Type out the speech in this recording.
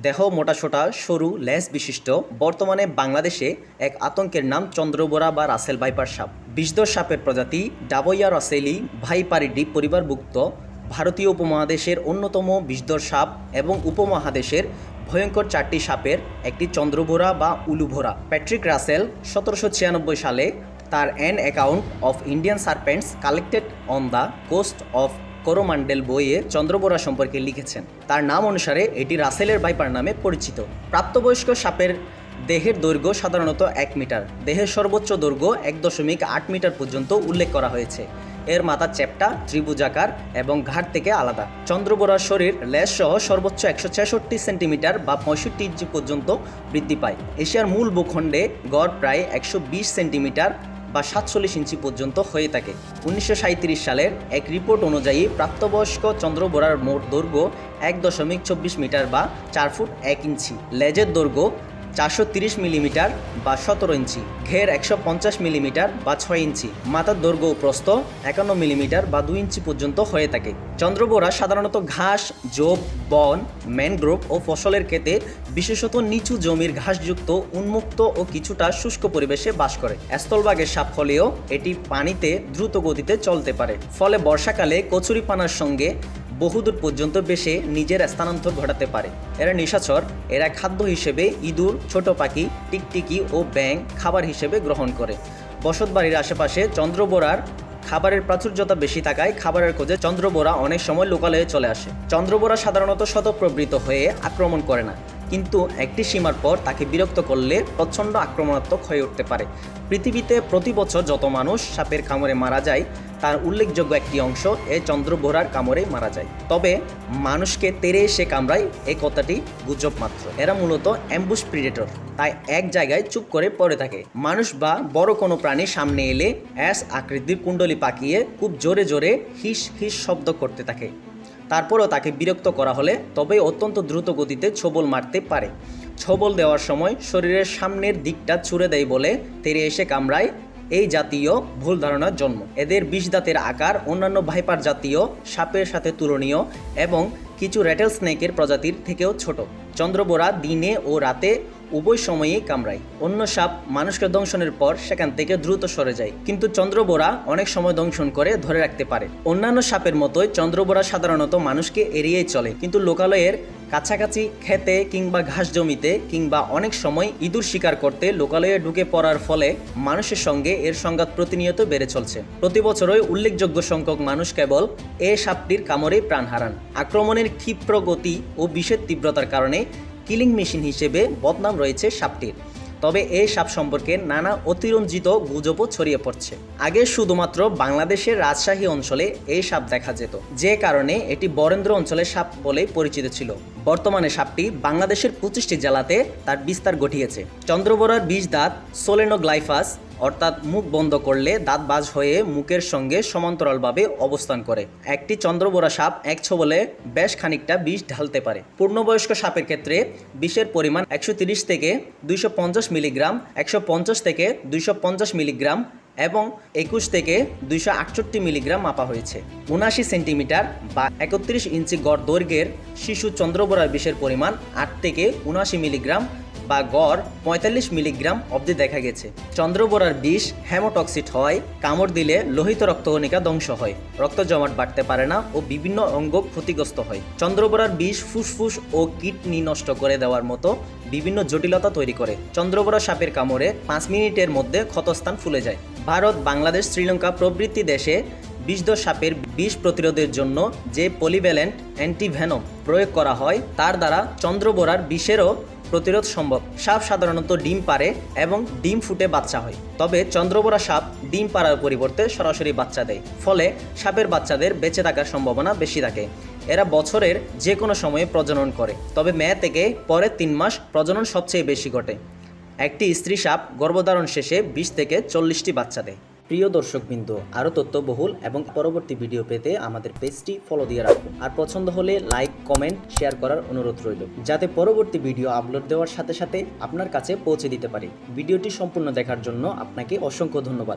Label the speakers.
Speaker 1: দেহ মোটাসোটা সরু লেজ বিশিষ্ট বর্তমানে বাংলাদেশে এক আতঙ্কের নাম চন্দ্রবোরা বা রাসেল ভাইপার সাপ। বিষধর সাপের প্রজাতি ডাবইয়া রাসেলি ভাইপারিডি পরিবারভুক্ত ভারতীয় উপমহাদেশের অন্যতম বিষধর সাপ এবং উপমহাদেশের ভয়ঙ্কর চারটি সাপের একটি চন্দ্রবোরা বা উলুভোরা। প্যাট্রিক রাসেল 1796 সালে তার an account of Indian serpents collected on the coast of Coromandel বইয়ে চন্দ্রবোরা সম্পর্কে লিখেছেন। তার নাম অনুসারে এটি রাসেলের ভাইপার নামে পরিচিত। প্রাপ্তবয়স্ক সাপের দেহের দৈর্ঘ্য সাধারণত 1 মিটার, দেহের সর্বোচ্চ দৈর্ঘ্য 1.8 মিটার পর্যন্ত উল্লেখ করা হয়েছে। এর মাথা চ্যাপ্টা, ত্রিভুজাকার এবং ঘাড় থেকে আলাদা। চন্দ্রবোরার শরীর লেজ সহ সর্বোচ্চ 166 সেন্টিমিটার বা 65 ইঞ্চি পর্যন্ত বৃদ্ধি পায়। এশিয়ার মূল ভূখণ্ডে গড় প্রায় 120 সেন্টিমিটার বা 47 ইঞ্চি পর্যন্ত হয়ে থাকে। 1937 সালের এক রিপোর্ট অনুযায়ী প্রাপ্তবয়স্ক চন্দ্রবোরার মোট দৈর্ঘ্য 1.24 মিটার বা 4 ফুট 1 ইঞ্চি, লেজের দৈর্ঘ্য 430 মিলিমিটার বা 17 ইঞ্চি, ঘের 150 মিলিমিটার বা 6 ইঞ্চি, মাথার দৈর্ঘ্য ও প্রস্থ 51 মিলিমিটার বা 2 ইঞ্চি পর্যন্ত হয়ে থাকে। চন্দ্রবোরা সাধারণত ঘাস, ঝোপ, বন, ম্যানগ্রোভ ও ফসলের ক্ষেতে, বিশেষত নিচু জমির ঘাসযুক্ত উন্মুক্ত ও কিছুটা শুষ্ক পরিবেশে বাস করে। স্থলভাগের সাপ হলেও এটি পানিতে দ্রুত গতিতে চলতে পারে, ফলে বর্ষাকালে কচুরিপানার সঙ্গে বহুদূর পর্যন্ত বেশে নিজের স্থানান্তর ঘটাতে পারে। এরা নিশাচর, এরা খাদ্য হিসেবে ইঁদুর, ছোট পাখি, টিকটিকি ও ব্যাঙ খাবার হিসেবে গ্রহণ করে। বসতবাড়ির আশেপাশে চন্দ্রবোরার খাবারের প্রাচুর্যতা বেশি থাকায় খাবারের খোঁজে চন্দ্রবোরা অনেক সময় লোকালয়ে চলে আসে। চন্দ্রবোরা সাধারণত স্বতঃপ্রবৃত্ত হয়ে আক্রমণ করে না, কিন্তু একটি সীমার পর তাকে বিরক্ত করলে প্রচণ্ড আক্রমণাত্মক হয়ে উঠতে পারে। পৃথিবীতে প্রতি বছর যত মানুষ সাপের কামড়ে মারা যায় তার উল্লেখযোগ্য একটি অংশ এই চন্দ্রবোরার কামড়ে মারা যায়। তবে মানুষকে তেড়ে এসে কামড়ায় এই কথাটি গুজব মাত্র। এরা মূলত অ্যাম্বুশ প্রিডেটর, তাই এক জায়গায় চুপ করে পড়ে থাকে। মানুষ বা বড় কোনো প্রাণী সামনে এলে অ্যাস আকৃতির কুণ্ডলি পাকিয়ে খুব জোরে জোরে হিস হিস শব্দ করতে থাকে। তারপরও তাকে বিরক্ত করা হলে তবে অত্যন্ত দ্রুত গতিতে ছোবল মারতে পারে। ছোবল দেওয়ার সময় শরীরের সামনের দিকটা ছুঁড়ে দেয় বলে তেড়ে এসে কামড়ায়, এই জাতীয় ভুল ধারণার জন্ম। এদের বিষ দাঁতের আকার অন্যান্য ভাইপার জাতীয় সাপের সাথে তুলনীয় এবং কিছু র্যাটেল স্নেকের প্রজাতির থেকেও ছোট। চন্দ্রবোরা দিনে ও রাতে উভয় সময়েই কামড়ায়। অন্য সাপ মানুষকে দংশনের পর সেখান থেকে দ্রুত সরে যায়, কিন্তু চন্দ্রবোরা অনেক সময় দংশন করে ধরে রাখতে পারে। অন্যান্য সাপের মতোই চন্দ্রবোরা সাধারণত মানুষকে এড়িয়েই চলে, কিন্তু লোকালয়ের কাছাকাছি খেতে কিংবা ঘাস জমিতে কিংবা অনেক সময় ইঁদুর শিকার করতে লোকালয়ে ঢুকে পড়ার ফলে মানুষের সঙ্গে এর সংঘাত প্রতিনিয়ত বেড়ে চলছে। প্রতি বছরই উল্লেখযোগ্য সংখ্যক মানুষ কেবল এ সাপটির কামড়ে প্রাণ হারান। আক্রমণের ক্ষিপ্র গতি ও বিষের তীব্রতার কারণে কিলিং মেশিন হিসেবে বদনাম রয়েছে সাপটির। তবে এই সাপ সম্পর্কে নানা অতিরঞ্জিত গুজবও ছড়িয়ে পড়ছে। আগে শুধুমাত্র বাংলাদেশের রাজশাহী অঞ্চলে এই সাপ দেখা যেত, যে কারণে এটি বরেন্দ্র অঞ্চলের সাপ বলে পরিচিত ছিল। বর্তমানে সাপটি বাংলাদেশের 25টি জেলাতে তার বিস্তার ঘটিয়েছে। চন্দ্রবোরার বিষ দাঁত সোলেনোগ্লাইফাস, অর্থাৎ মুখ বন্ধ করলে দাঁত বাজ হয়ে মুখের সঙ্গে সমান্তরালভাবে অবস্থান করে। একটি চন্দ্রবোরা সাপ এক ছোবলে বেশ খানিকটা বিষ ঢালতে পারে। পূর্ণবয়স্ক সাপের ক্ষেত্রে বিষের পরিমাণ 130 থেকে 250 মিলিগ্রাম, 150 থেকে 250 মিলিগ্রাম এবং 21 থেকে 268 মিলিগ্রাম মাপা হয়েছে। 79 সেন্টিমিটার বা 31 ইঞ্চি গড় দৈর্ঘ্যের শিশু চন্দ্রবোরার বিষের পরিমাণ 8 থেকে 79 মিলিগ্রাম বা গড় 45 মিলিগ্রাম অবধি দেখা গেছে। চন্দ্রবোরার বিষ হেমোটক্সিট হয়, কামড় দিলে লোহিত রক্তকণিকা ধ্বংস হয়, রক্ত জমাট বাড়তে পারে না ও বিভিন্ন অঙ্গ ক্ষতিগ্রস্ত হয়। চন্দ্রবোরার বিষ ফুসফুস ও কিডনি নষ্ট করে দেওয়ার মতো বিভিন্ন জটিলতা তৈরি করে। চন্দ্রবোরা সাপের কামড়ে 5 মিনিটের মধ্যে ক্ষতস্থান ফুলে যায়। ভারত, বাংলাদেশ, শ্রীলঙ্কা প্রভৃতি দেশে বিষধর সাপের বিষ প্রতিরোধের জন্য যে পলিভ্যালেন্ট অ্যান্টিভেনম প্রয়োগ করা হয় তার দ্বারা চন্দ্রবোরার বিষেরও প্রতিরোধ সম্ভব। সাপ সাধারণত ডিম পাড়ে এবং ডিম ফুটে বাচ্চা হয়, তবে চন্দ্রবোরা সাপ ডিম পাড়ার পরিবর্তে সরাসরি বাচ্চা দেয়, ফলে সাপের বাচ্চাদের বেঁচে থাকার সম্ভাবনা বেশি থাকে। এরা বছরের যে কোনো সময়ে প্রজনন করে, তবে মে থেকে পরের 3 মাস প্রজনন সবচেয়ে বেশি ঘটে। একটি স্ত্রী সাপ গর্ভধারণ শেষে 20 থেকে 40টি বাচ্চা দেয়। প্রিয় দর্শকবৃন্দ, আরও তথ্যবহুল এবং পরবর্তী ভিডিও পেতে আমাদের পেজটি ফলো দিয়ে রাখুন, আর পছন্দ হলে লাইক, কমেন্ট, শেয়ার করার অনুরোধ রইল, যাতে পরবর্তী ভিডিও আপলোড দেওয়ার সাথে সাথে আপনার কাছে পৌঁছে দিতে পারি। ভিডিওটি সম্পূর্ণ দেখার জন্য আপনাকে অসংখ্য ধন্যবাদ।